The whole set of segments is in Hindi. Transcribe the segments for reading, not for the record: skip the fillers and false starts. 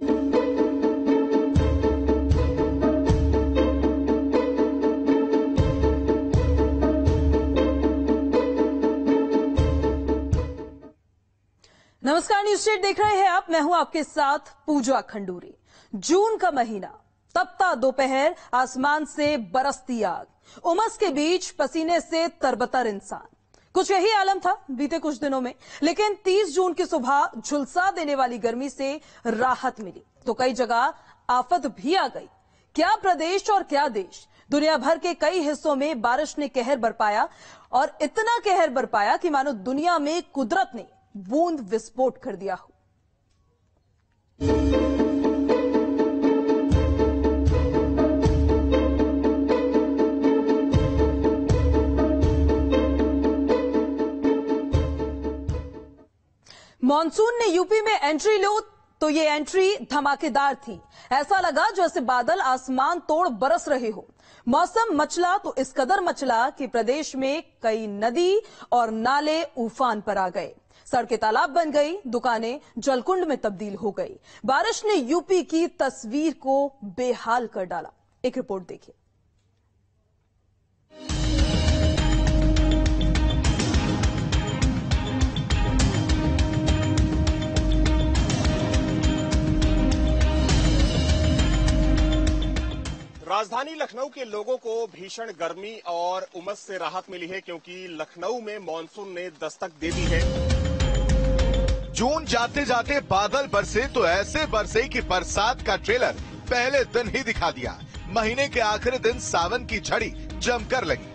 नमस्कार, न्यूज स्टेट देख रहे हैं आप। मैं हूं आपके साथ पूजा खंडूरी। जून का महीना, तपता दोपहर, आसमान से बरसती आग, उमस के बीच पसीने से तरबतर इंसान। कुछ यही आलम था बीते कुछ दिनों में, लेकिन 30 जून की सुबह झुलसा देने वाली गर्मी से राहत मिली तो कई जगह आफत भी आ गई। क्या प्रदेश और क्या देश, दुनिया भर के कई हिस्सों में बारिश ने कहर बरपाया और इतना कहर बरपाया कि मानो दुनिया में कुदरत ने बूंद विस्फोट कर दिया हो। मॉनसून ने यूपी में एंट्री लो तो ये एंट्री धमाकेदार थी। ऐसा लगा जैसे बादल आसमान तोड़ बरस रहे हो। मौसम मचला तो इस कदर मचला कि प्रदेश में कई नदी और नाले उफान पर आ गए, सड़कें तालाब बन गई, दुकानें जलकुंड में तब्दील हो गई। बारिश ने यूपी की तस्वीर को बेहाल कर डाला। एक रिपोर्ट देखिए। राजधानी लखनऊ के लोगों को भीषण गर्मी और उमस से राहत मिली है, क्योंकि लखनऊ में मानसून ने दस्तक दे दी है। जून जाते जाते बादल बरसे तो ऐसे बरसे कि बरसात का ट्रेलर पहले दिन ही दिखा दिया। महीने के आखिरी दिन सावन की झड़ी जमकर लगी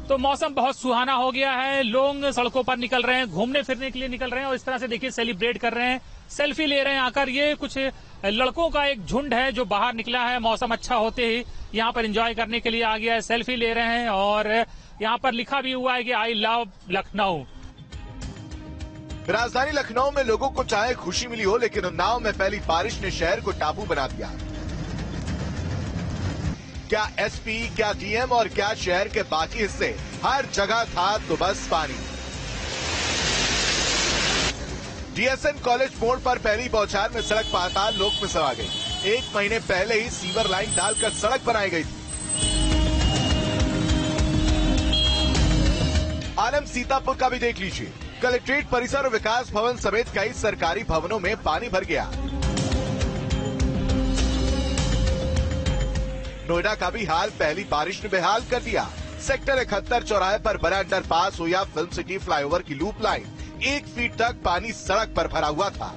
तो मौसम बहुत सुहाना हो गया है। लोग सड़कों पर निकल रहे हैं, घूमने फिरने के लिए निकल रहे हैं और इस तरह से देखिए सेलिब्रेट कर रहे हैं, सेल्फी ले रहे हैं आकर। ये कुछ लड़कों का एक झुंड है जो बाहर निकला है मौसम अच्छा होते ही, यहाँ पर एंजॉय करने के लिए आ गया है, सेल्फी ले रहे हैं और यहाँ पर लिखा भी हुआ है कि आई लव लखनऊ। राजधानी लखनऊ में लोगों को चाहे खुशी मिली हो, लेकिन उन्नाव में पहली बारिश ने शहर को टापू बना दिया। क्या एसपी, क्या डीएम और क्या शहर के बाकी हिस्से, हर जगह था तो बस पानी। डीएसएन कॉलेज मोड़ पर पहली बौछार में सड़क पाताल लोक में समा गई। 1 महीने पहले ही सीवर लाइन डालकर सड़क बनाई गई थी। आलम सीतापुर का भी देख लीजिए। कलेक्ट्रेट परिसर और विकास भवन समेत कई सरकारी भवनों में पानी भर गया। नोएडा का भी हाल पहली बारिश ने बेहाल कर दिया। सेक्टर 71 चौराहे पर बना अंडरपास हो या फिल्म सिटी फ्लाईओवर की लूप लाइन, 1 फीट तक पानी सड़क पर भरा हुआ था।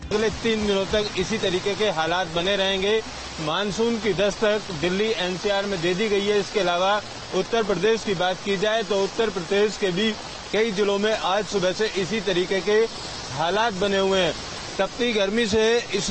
अगले 3 दिनों तक इसी तरीके के हालात बने रहेंगे। मानसून की दस्तक दिल्ली एनसीआर में दे दी गई है। इसके अलावा उत्तर प्रदेश की बात की जाए तो उत्तर प्रदेश के भी कई जिलों में आज सुबह से इसी तरीके के हालात बने हुए हैं। तपती गर्मी से इस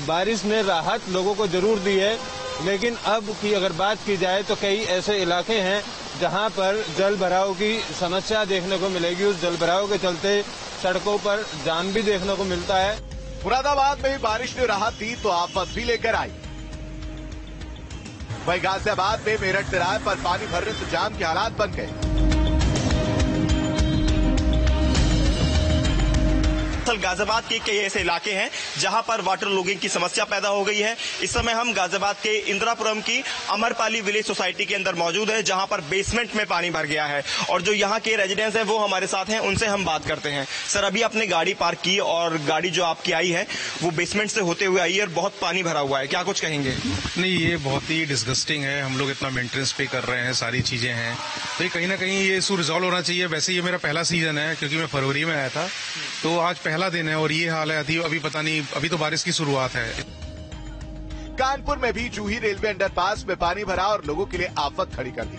बारिश ने राहत लोगों को जरूर दी है, लेकिन अब की अगर बात की जाए तो कई ऐसे इलाके हैं जहां पर जल भराव की समस्या देखने को मिलेगी। उस जल भराव के चलते सड़कों पर जाम भी देखने को मिलता है। मुरादाबाद में भी बारिश ने राहत दी तो आफत भी लेकर आई। वहीं गाजियाबाद में मेरठ तिराहे पर पानी भरने से जाम के हालात बन गए। गाजियाबाद के कई ऐसे इलाके हैं जहां पर वाटर लॉगिंग की समस्या पैदा हो गई है। इस समय हम गाजियाबाद के इंदिरापुरम की अमरपाली विलेज सोसाइटी के अंदर मौजूद है, जहां पर बेसमेंट में पानी भर गया है और जो यहां के रेजिडेंट्स हैं वो हमारे साथ हैं, उनसे हम बात करते हैं। सर, अभी आपने गाड़ी पार्क की और गाड़ी जो आपकी आई है वो बेसमेंट से होते हुए आई है और बहुत पानी भरा हुआ है, क्या कुछ कहेंगे? नहीं, ये बहुत ही डिस्गस्टिंग है। हम लोग इतना मेंटेनेंस पे कर रहे हैं, सारी चीजें हैं, तो कहीं ना कहीं ये इशू रिजॉल्व होना चाहिए। वैसे ये मेरा पहला सीजन है क्योंकि मैं फरवरी में आया था, तो आज पहला दिन है और ये हाल है। अभी पता नहीं, अभी तो बारिश की शुरुआत है। कानपुर में भी जूही रेलवे अंडरपास में पानी भरा और लोगों के लिए आफत खड़ी कर दी।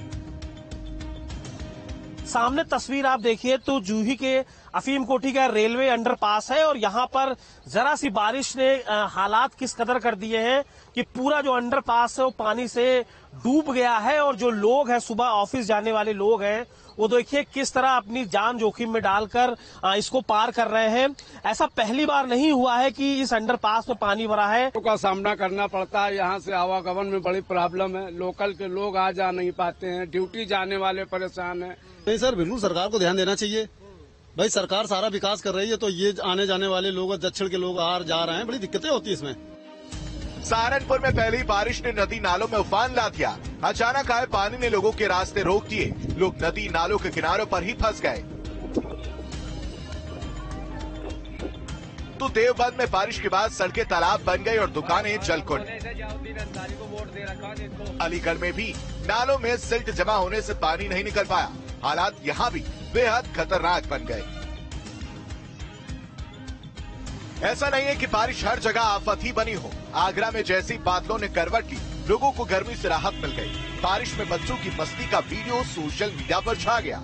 सामने तस्वीर आप देखिए तो जूही के अफीम कोठी का रेलवे अंडरपास है और यहाँ पर जरा सी बारिश ने हालात किस कदर कर दिए हैं कि पूरा जो अंडरपास है वो पानी से डूब गया है और जो लोग हैं, सुबह ऑफिस जाने वाले लोग हैं, वो देखिए किस तरह अपनी जान जोखिम में डालकर इसको पार कर रहे हैं। ऐसा पहली बार नहीं हुआ है कि इस अंडरपास में पानी भरा है। का सामना करना पड़ता है, यहाँ से आवागमन में बड़ी प्रॉब्लम है। लोकल के लोग आ जा नहीं पाते हैं, ड्यूटी जाने वाले परेशान हैं। नहीं सर, बिल्कुल सरकार को ध्यान देना चाहिए। भाई सरकार सारा विकास कर रही है तो ये आने जाने वाले लोग, दक्षिण के लोग आ जा रहे हैं, बड़ी दिक्कतें होती है इसमें। सहारनपुर में पहली बारिश ने नदी नालों में उफान ला दिया। अचानक आए पानी ने लोगों के रास्ते रोक दिए। लोग नदी नालों के किनारों पर ही फंस गए। तो देवबंद में बारिश के बाद सड़कें तालाब बन गई और दुकानें जलकुंड। अलीगढ़ में भी नालों में सिल्ट जमा होने से पानी नहीं निकल पाया। हालात यहाँ भी बेहद खतरनाक बन गए। ऐसा नहीं है कि बारिश हर जगह आफत ही बनी हो। आगरा में जैसी बादलों ने करवट ली, लोगों को गर्मी से राहत मिल गई। बारिश में बच्चों की मस्ती का वीडियो सोशल मीडिया पर छा गया।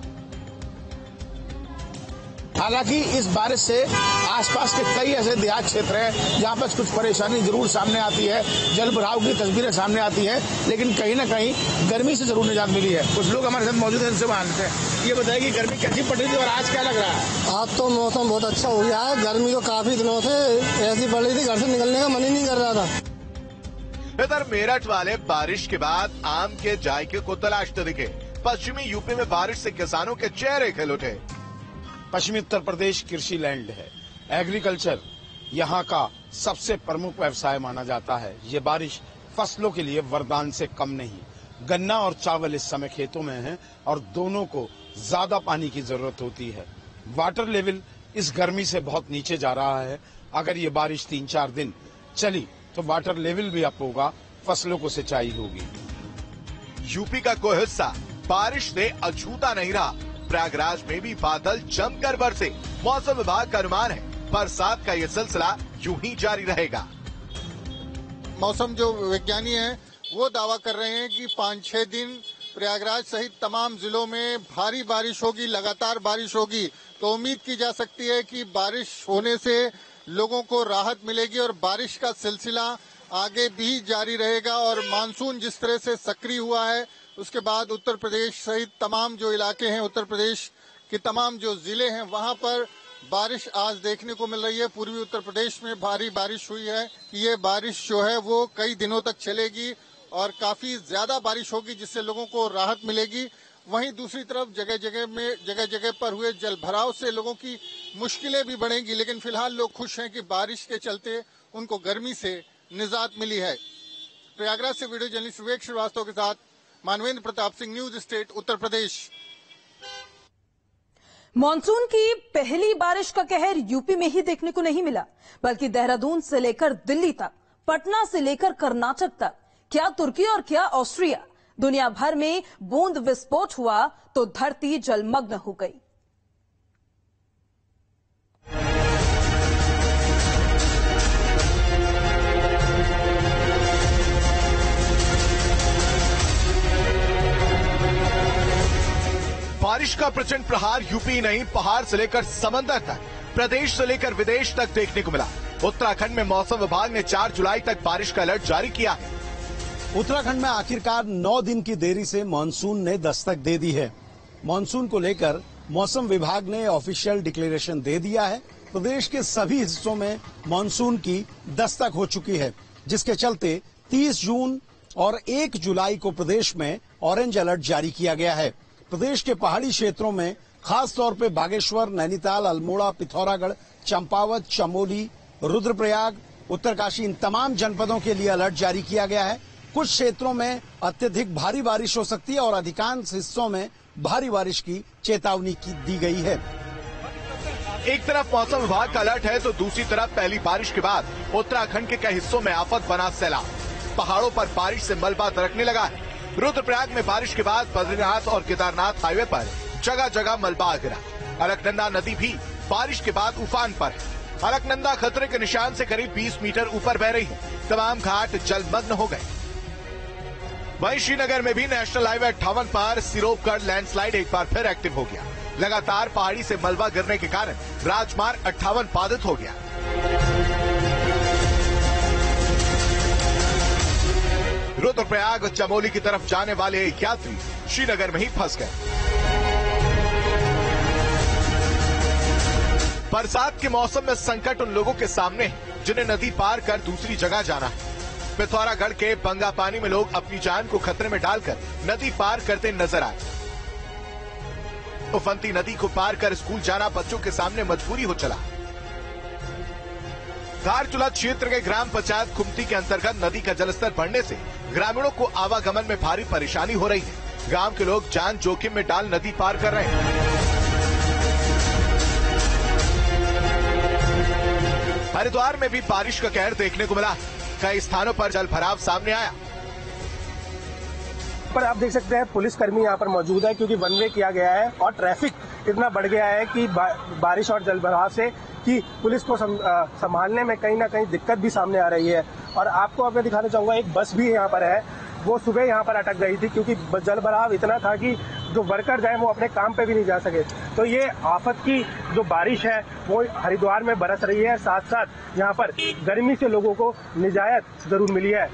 हालांकि इस बारिश से आसपास के कई ऐसे देहात क्षेत्र हैं जहां पर कुछ परेशानी जरूर सामने आती है, जल भराव की तस्वीरें सामने आती है, लेकिन कहीं न कहीं गर्मी से जरूर निजात मिली है। कुछ लोग हमारे साथ मौजूद हैं, इनसे मानते हैं। ये बताइए कि गर्मी कैसी पड़ रही थी और आज क्या लग रहा है? आज तो मौसम बहुत अच्छा हो गया है। गर्मी तो काफी दिनों से ऐसी पड़ रही थी, घर से निकलने का मन ही नहीं कर रहा था। इधर मेरठ वाले बारिश के बाद आम के जायके को तलाशते दिखे। पश्चिमी यूपी में बारिश से किसानों के चेहरे खिल उठे। पश्चिमी उत्तर प्रदेश कृषि लैंड है, एग्रीकल्चर यहाँ का सबसे प्रमुख व्यवसाय माना जाता है। ये बारिश फसलों के लिए वरदान से कम नहीं। गन्ना और चावल इस समय खेतों में है और दोनों को ज्यादा पानी की जरूरत होती है। वाटर लेवल इस गर्मी से बहुत नीचे जा रहा है। अगर ये बारिश 3-4 दिन चली तो वाटर लेवल भी अप होगा, फसलों को सिंचाई होगी। यूपी का कोई हिस्सा बारिश से अछूता नहीं रहा। प्रयागराज में भी बादल जमकर बरसे। मौसम विभाग का अनुमान है बरसात का ये सिलसिला यूं ही जारी रहेगा। मौसम जो विज्ञानी हैं वो दावा कर रहे हैं कि 5-6 दिन प्रयागराज सहित तमाम जिलों में भारी बारिश होगी, लगातार बारिश होगी। तो उम्मीद की जा सकती है कि बारिश होने से लोगों को राहत मिलेगी और बारिश का सिलसिला आगे भी जारी रहेगा। और मानसून जिस तरह से सक्रिय हुआ है, उसके बाद उत्तर प्रदेश सहित तमाम जो इलाके हैं, उत्तर प्रदेश के तमाम जो जिले हैं, वहां पर बारिश आज देखने को मिल रही है। पूर्वी उत्तर प्रदेश में भारी बारिश हुई है। ये बारिश जो है वो कई दिनों तक चलेगी और काफी ज्यादा बारिश होगी, जिससे लोगों को राहत मिलेगी। वहीं दूसरी तरफ जगह जगह पर हुए जल भराव से लोगों की मुश्किलें भी बढ़ेंगी, लेकिन फिलहाल लोग खुश हैं कि बारिश के चलते उनको गर्मी से निजात मिली है। प्रयागराज से वीडियो जर्नलिस्ट विवेक श्रीवास्तव के साथ Manvendra Pratap Singh, news state, Uttar Pradesh. Monsoon की पहली बारिश का कहर यूपी में ही देखने को नहीं मिला, बल्कि देहरादून से लेकर दिल्ली तक, पटना से लेकर कर्नाटक तक, क्या तुर्की और क्या ऑस्ट्रिया, दुनिया भर में बूंद विस्फोट हुआ तो धरती जलमग्न हो गई। बारिश का प्रचंड प्रहार यूपी नहीं, पहाड़ से लेकर समंदर तक, प्रदेश से लेकर विदेश तक देखने को मिला। उत्तराखंड में मौसम विभाग ने 4 जुलाई तक बारिश का अलर्ट जारी किया है। उत्तराखंड में आखिरकार 9 दिन की देरी से मानसून ने दस्तक दे दी है। मानसून को लेकर मौसम विभाग ने ऑफिशियल डिक्लेरेशन दे दिया है। प्रदेश के सभी हिस्सों में मानसून की दस्तक हो चुकी है, जिसके चलते 30 जून और 1 जुलाई को प्रदेश में ऑरेंज अलर्ट जारी किया गया है। प्रदेश के पहाड़ी क्षेत्रों में खास तौर पे बागेश्वर, नैनीताल, अल्मोड़ा, पिथौरागढ़, चंपावत, चमोली, रुद्रप्रयाग, उत्तरकाशी, इन तमाम जनपदों के लिए अलर्ट जारी किया गया है। कुछ क्षेत्रों में अत्यधिक भारी बारिश हो सकती है और अधिकांश हिस्सों में भारी बारिश की चेतावनी दी गई है। एक तरफ मौसम विभाग का अलर्ट है तो दूसरी तरफ पहली बारिश के बाद उत्तराखंड के कई हिस्सों में आफत बना सैलाब। पहाड़ों पर बारिश से मलबा दरकने लगा है। रुद्रप्रयाग में बारिश के बाद बद्रीनाथ और केदारनाथ हाईवे पर जगह जगह मलबा गिरा। अलकनंदा नदी भी बारिश के बाद उफान पर है। अलकनंदा खतरे के निशान से करीब 20 मीटर ऊपर बह रही है। तमाम घाट जलमग्न हो गए। वहीं श्रीनगर में भी नेशनल हाईवे 58 पर सिरोपगढ़ लैंडस्लाइड एक बार फिर एक्टिव हो गया। लगातार पहाड़ी से मलबा गिरने के कारण राजमार्ग 58 बाधित हो गया। रुद्रप्रयाग और चमोली की तरफ जाने वाले यात्री श्रीनगर में ही फंस गए। बरसात के मौसम में संकट उन लोगों के सामने है जिन्हें नदी पार कर दूसरी जगह जाना है। पिथौरागढ़ के बंगापानी में लोग अपनी जान को खतरे में डालकर नदी पार करते नजर आए। उफनती नदी को पार कर स्कूल जाना बच्चों के सामने मजबूरी हो चला। धारचूला क्षेत्र के ग्राम पंचायत खुमती के अंतर्गत नदी का जलस्तर बढ़ने से ग्रामीणों को आवागमन में भारी परेशानी हो रही है। गांव के लोग जान जोखिम में डाल नदी पार कर रहे हैं। हरिद्वार में भी बारिश का कहर देखने को मिला। कई स्थानों पर जल भराव सामने आया। पर आप देख सकते हैं पुलिसकर्मी यहाँ पर मौजूद है, क्योंकि वन वे किया गया है और ट्रैफिक इतना बढ़ गया है कि बारिश और जलभराव से कि पुलिस को संभालने में कहीं ना कहीं दिक्कत भी सामने आ रही है। और आपको अब मैं दिखाना चाहूंगा, एक बस भी यहाँ पर है, वो सुबह यहाँ पर अटक गई थी क्योंकि जलभराव इतना था कि जो वर्कर जाए वो अपने काम पे भी नहीं जा सके। तो ये आफत की जो बारिश है वो हरिद्वार में बरस रही है। साथ साथ यहाँ पर गर्मी से लोगों को निजात जरूर मिली है।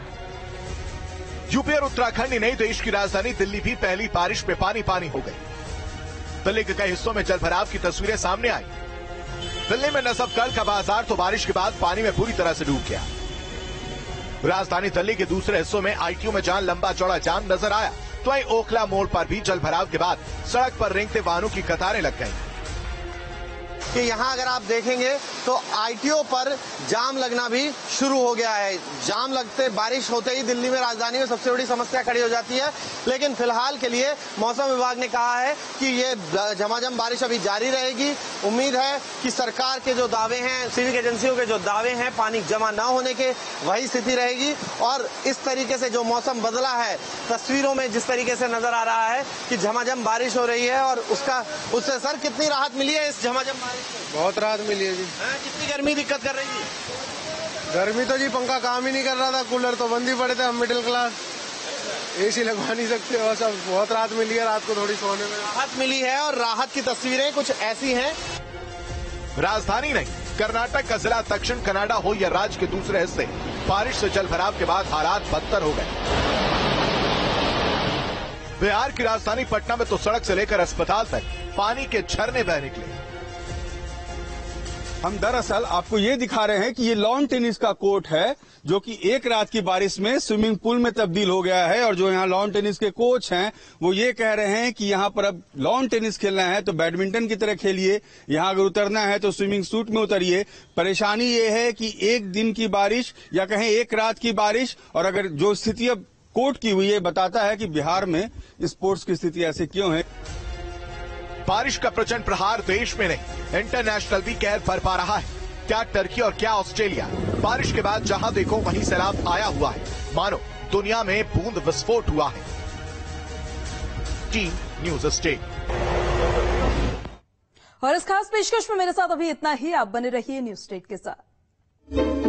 यूपी और उत्तराखंड ही नहीं, देश की राजधानी दिल्ली भी पहली बारिश में पानी पानी हो गई। दिल्ली के कई हिस्सों में जलभराव की तस्वीरें सामने आई। दिल्ली में नसबगढ़ का बाजार तो बारिश के बाद पानी में पूरी तरह से डूब गया। राजधानी दिल्ली के दूसरे हिस्सों में आईटीओ में जहां लंबा चौड़ा जाम नजर आया, तो वहीं ओखला मोड़ पर भी जलभराव के बाद सड़क पर रेंगते वाहनों की कतारें लग गईं। कि यहाँ अगर आप देखेंगे तो आईटीओ पर जाम लगना भी शुरू हो गया है। जाम लगते बारिश होते ही दिल्ली में, राजधानी में सबसे बड़ी समस्या खड़ी हो जाती है। लेकिन फिलहाल के लिए मौसम विभाग ने कहा है कि ये झमाझम बारिश अभी जारी रहेगी। उम्मीद है कि सरकार के जो दावे हैं, सिविक एजेंसियों के जो दावे हैं पानी जमा न होने के, वही स्थिति रहेगी। और इस तरीके से जो मौसम बदला है, तस्वीरों में जिस तरीके से नजर आ रहा है कि झमाझम बारिश हो रही है और उससे सर कितनी राहत मिली है इस झमाझम बारिश? बहुत राहत मिली है जी। कितनी गर्मी दिक्कत कर रही थी? गर्मी तो जी पंखा काम ही नहीं कर रहा था, कूलर तो बंद ही पड़े थे। हम मिडिल क्लास, एसी लगवा नहीं सकते और सब। बहुत राहत मिली है, रात को थोड़ी सोने में राहत मिली है। और राहत की तस्वीरें कुछ ऐसी हैं। राजधानी नहीं, कर्नाटक का जिला दक्षिण कनाडा हो या राज्य के दूसरे हिस्से, बारिश से जलभराव के बाद हालात बदतर हो गए। बिहार की राजधानी पटना में तो सड़क से लेकर अस्पताल तक पानी के झरने बह निकले। हम दरअसल आपको ये दिखा रहे हैं कि ये लॉन टेनिस का कोर्ट है, जो कि एक रात की बारिश में स्विमिंग पूल में तब्दील हो गया है। और जो यहाँ लॉन टेनिस के कोच हैं वो ये कह रहे हैं कि यहाँ पर अब लॉन टेनिस खेलना है तो बैडमिंटन की तरह खेलिए, यहाँ अगर उतरना है तो स्विमिंग सूट में उतरिए। परेशानी ये है कि एक दिन की बारिश या कहें एक रात की बारिश, और अगर जो स्थिति अब कोर्ट की हुई है बताता है कि बिहार में स्पोर्ट्स की स्थिति ऐसे क्यों है। बारिश का प्रचंड प्रहार देश में नहीं, इंटरनेशनल भी कहर बरपा रहा है। क्या टर्की और क्या ऑस्ट्रेलिया, बारिश के बाद जहां देखो वहीं सैलाब आया हुआ है। मानो दुनिया में बूंद विस्फोट हुआ है। Team news state. और इस खास पेशकश में मेरे साथ अभी इतना ही। आप बने रहिए न्यूज स्टेट के साथ।